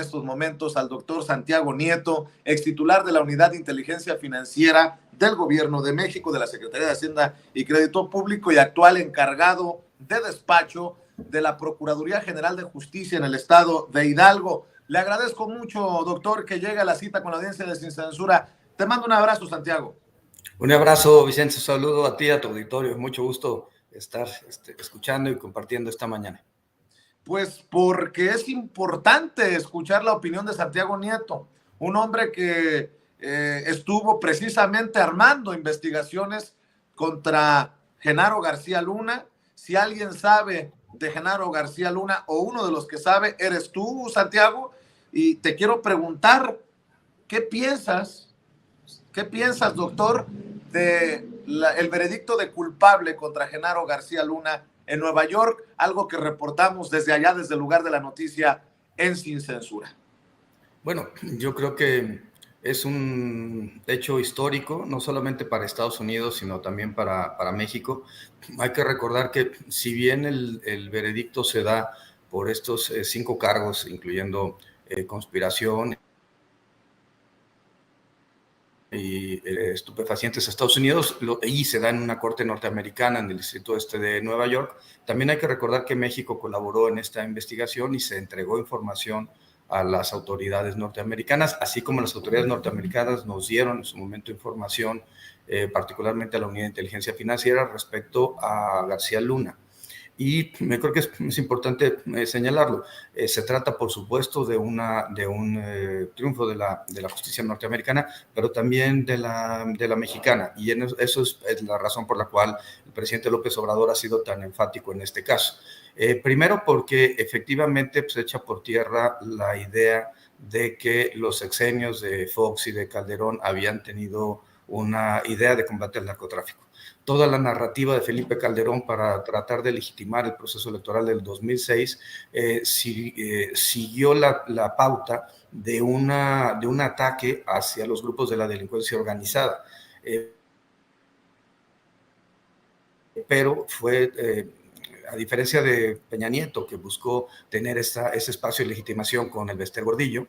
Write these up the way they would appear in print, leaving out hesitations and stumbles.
estos momentos al doctor Santiago Nieto, ex titular de la Unidad de Inteligencia Financiera del Gobierno de México, de la Secretaría de Hacienda y Crédito Público y actual encargado de despacho de la Procuraduría General de Justicia en el estado de Hidalgo. Le agradezco mucho, doctor, que llegue a la cita con la audiencia de Sin Censura. Te mando un abrazo, Santiago. Un abrazo, Vicente, un saludo a ti y a tu auditorio. Mucho gusto estar escuchando y compartiendo esta mañana. Pues porque es importante escuchar la opinión de Santiago Nieto, un hombre que estuvo precisamente armando investigaciones contra Genaro García Luna. Si alguien sabe de Genaro García Luna o uno de los que sabe, eres tú, Santiago, y te quiero preguntar, ¿qué piensas, doctor, de el veredicto de culpable contra Genaro García Luna en Nueva York, algo que reportamos desde allá, desde el lugar de la noticia en Sin Censura? Bueno, yo creo que es un hecho histórico, no solamente para Estados Unidos, sino también para México. Hay que recordar que si bien el veredicto se da por estos 5 cargos, incluyendo conspiración y estupefacientes a Estados Unidos, y se da en una corte norteamericana en el distrito este de Nueva York. También hay que recordar que México colaboró en esta investigación y se entregó información a las autoridades norteamericanas, así como las autoridades norteamericanas nos dieron en su momento información, particularmente a la Unidad de Inteligencia Financiera, respecto a García Luna. Y me creo que es importante señalarlo. Se trata, por supuesto, de un triunfo de la justicia norteamericana, pero también de la mexicana. Y eso es la razón por la cual el presidente López Obrador ha sido tan enfático en este caso. Primero, porque efectivamente se echa por tierra la idea de que los sexenios de Fox y de Calderón habían tenido una idea de combate al narcotráfico. Toda la narrativa de Felipe Calderón para tratar de legitimar el proceso electoral del 2006 siguió la pauta de un ataque hacia los grupos de la delincuencia organizada. Pero fue, a diferencia de Peña Nieto, que buscó tener ese espacio de legitimación con el Bester Gordillo,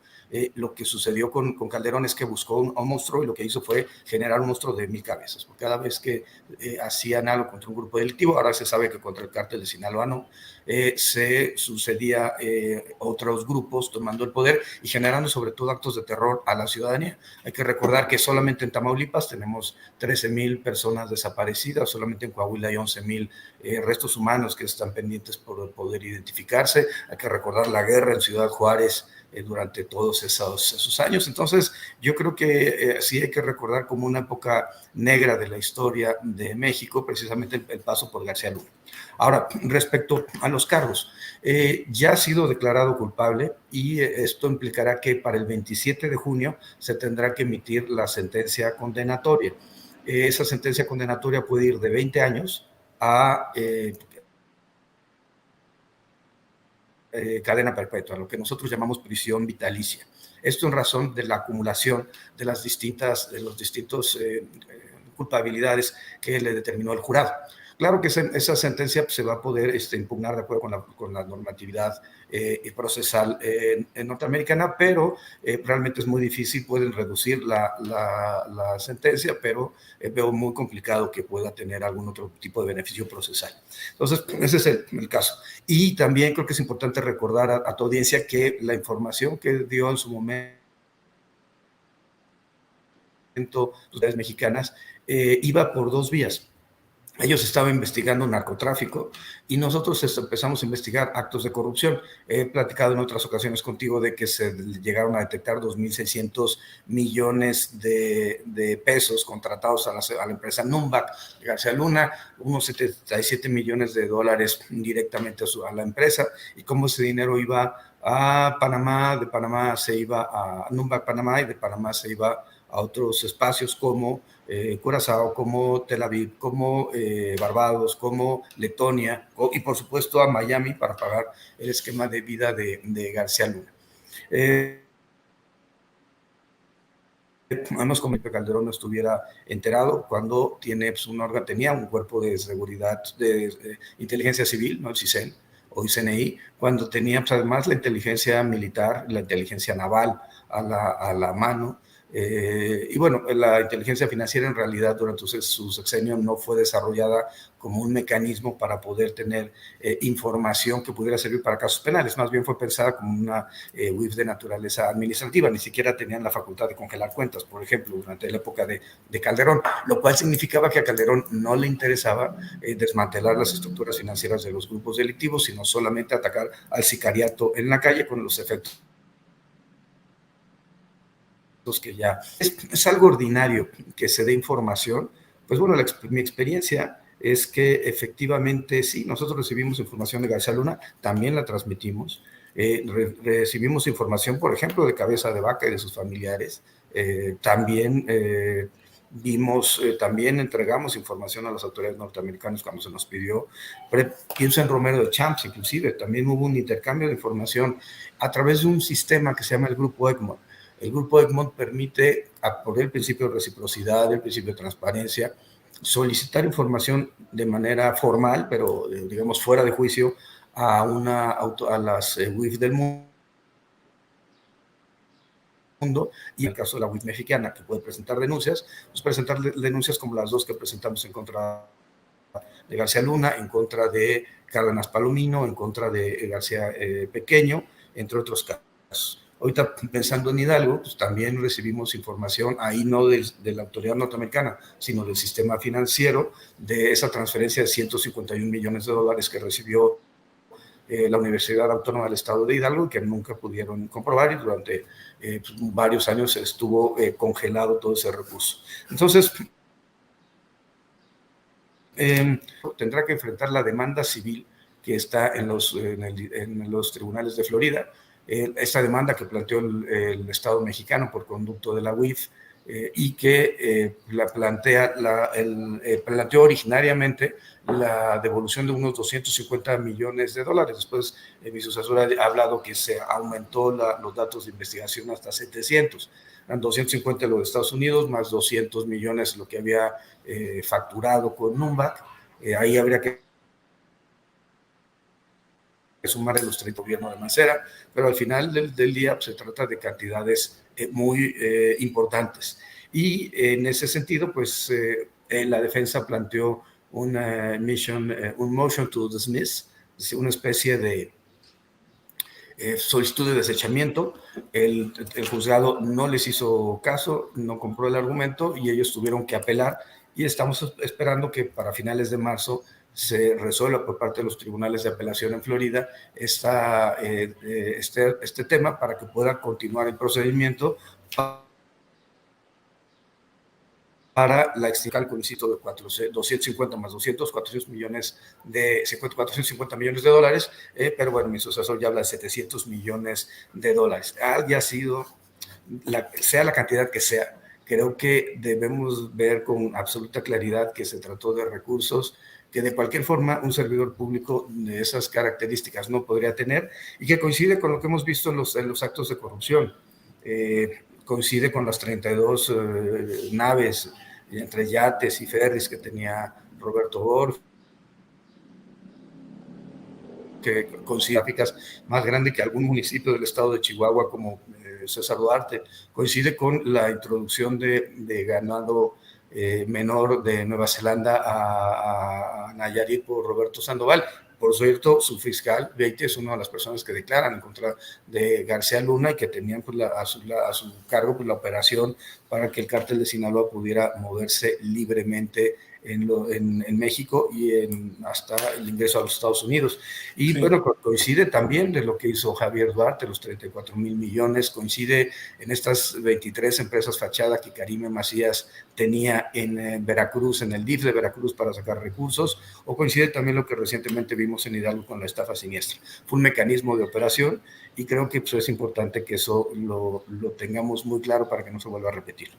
lo que sucedió con Calderón es que buscó un monstruo y lo que hizo fue generar un monstruo de 1000 cabezas. Porque cada vez que hacían algo contra un grupo delictivo, ahora se sabe que contra el cártel de Sinaloa no, se sucedía otros grupos tomando el poder y generando sobre todo actos de terror a la ciudadanía. Hay que recordar que solamente en Tamaulipas tenemos 13,000 personas desaparecidas, solamente en Coahuila hay 11,000 restos humanos que están pendientes por poder identificarse. Hay que recordar la guerra en Ciudad Juárez durante todos esos años. Entonces, yo creo que sí hay que recordar como una época negra de la historia de México, precisamente el paso por García Luna. Ahora, respecto a los cargos, ya ha sido declarado culpable y esto implicará que para el 27 de junio se tendrá que emitir la sentencia condenatoria. Esa sentencia condenatoria puede ir de 20 años a cadena perpetua, lo que nosotros llamamos prisión vitalicia. Esto en razón de la acumulación de los distintos culpabilidades que le determinó el jurado. Claro que esa sentencia se va a poder impugnar de acuerdo con la normatividad procesal norteamericana, pero realmente es muy difícil, pueden reducir la sentencia, pero veo muy complicado que pueda tener algún otro tipo de beneficio procesal. Entonces, ese es el caso. Y también creo que es importante recordar a tu audiencia que la información que dio en su momento las autoridades mexicanas iba por 2 vías. Ellos estaban investigando narcotráfico y nosotros empezamos a investigar actos de corrupción. He platicado en otras ocasiones contigo de que se llegaron a detectar 2,600 millones de pesos contratados a la empresa Numbac de García Luna, unos 77 millones de dólares directamente a la empresa, y cómo ese dinero iba a Panamá, de Panamá se iba a Numbac Panamá y de Panamá se iba a otros espacios como Curazao, como Tel Aviv, como Barbados, como Letonia y por supuesto a Miami para pagar el esquema de vida de García Luna. Además, como que Calderón no estuviera enterado cuando tenía un cuerpo de seguridad, de inteligencia civil, ¿no? El CISEN, hoy CNI, cuando tenía pues, además la inteligencia militar, la inteligencia naval a la mano. Y bueno, la inteligencia financiera en realidad durante su sexenio no fue desarrollada como un mecanismo para poder tener información que pudiera servir para casos penales, más bien fue pensada como una UIF de naturaleza administrativa, ni siquiera tenían la facultad de congelar cuentas, por ejemplo, durante la época de Calderón, lo cual significaba que a Calderón no le interesaba desmantelar las estructuras financieras de los grupos delictivos, sino solamente atacar al sicariato en la calle con los efectos que ya es algo ordinario que se dé información. Pues bueno, mi experiencia es que efectivamente sí, nosotros recibimos información de García Luna, también la transmitimos, recibimos información, por ejemplo, de Cabeza de Vaca y de sus familiares, también también entregamos información a las autoridades norteamericanas cuando se nos pidió, pienso en Romero de Champs, inclusive, también hubo un intercambio de información a través de un sistema que se llama el Grupo Egmont. El Grupo Egmont permite, por el principio de reciprocidad, el principio de transparencia, solicitar información de manera formal, pero digamos fuera de juicio, a las UIF del mundo, y en el caso de la UIF mexicana, que puede presentar denuncias, pues presentar denuncias como las dos que presentamos en contra de García Luna, en contra de Cárdenas Palomino, en contra de García Pequeño, entre otros casos. Ahorita pensando en Hidalgo, pues también recibimos información, ahí no de la autoridad norteamericana, sino del sistema financiero, de esa transferencia de 151 millones de dólares que recibió la Universidad Autónoma del Estado de Hidalgo, que nunca pudieron comprobar, y durante varios años estuvo congelado todo ese recurso. Entonces, tendrá que enfrentar la demanda civil que está en los tribunales de Florida. Esta demanda que planteó el Estado mexicano por conducto de la UIF y que planteó originariamente la devolución de unos 250 millones de dólares. Después mi sucesor ha hablado que se aumentó los datos de investigación hasta 700. Eran 250 lo de Estados Unidos, más 200 millones lo que había facturado con Numbac. Ahí habría que sumar el los gobierno de Mancera, pero al final del día pues, se trata de cantidades muy importantes. Y en ese sentido, pues la defensa planteó un motion to dismiss, una especie de solicitud de desechamiento. El juzgado no les hizo caso, no compró el argumento y ellos tuvieron que apelar, y estamos esperando que para finales de marzo se resuelva por parte de los tribunales de apelación en Florida este tema para que pueda continuar el procedimiento para la extinción del insisto, de 250 más 200, 450 millones de dólares, pero bueno, mi sucesor ya habla de 700 millones de dólares. Haya sido, sea la cantidad que sea, creo que debemos ver con absoluta claridad que se trató de recursos que de cualquier forma un servidor público de esas características no podría tener, y que coincide con lo que hemos visto en los actos de corrupción. Coincide con las 32 naves entre yates y ferries que tenía Roberto Borg, que considera gráficas más grande que algún municipio del estado de Chihuahua como César Duarte. Coincide con la introducción de ganado menor de Nueva Zelanda a Nayarit por Roberto Sandoval. Por cierto, su fiscal, Beite, es una de las personas que declaran en contra de García Luna y que tenían pues, a su cargo pues, la operación para que el cártel de Sinaloa pudiera moverse libremente en México y hasta el ingreso a los Estados Unidos. Y sí. Bueno, coincide también de lo que hizo Javier Duarte, los 34 mil millones, coincide en estas 23 empresas fachada que Karime Macías tenía en Veracruz, en el DIF de Veracruz para sacar recursos, o coincide también lo que recientemente vimos en Hidalgo con la estafa siniestra. Fue un mecanismo de operación y creo que pues, es importante que eso lo tengamos muy claro para que no se vuelva a repetir.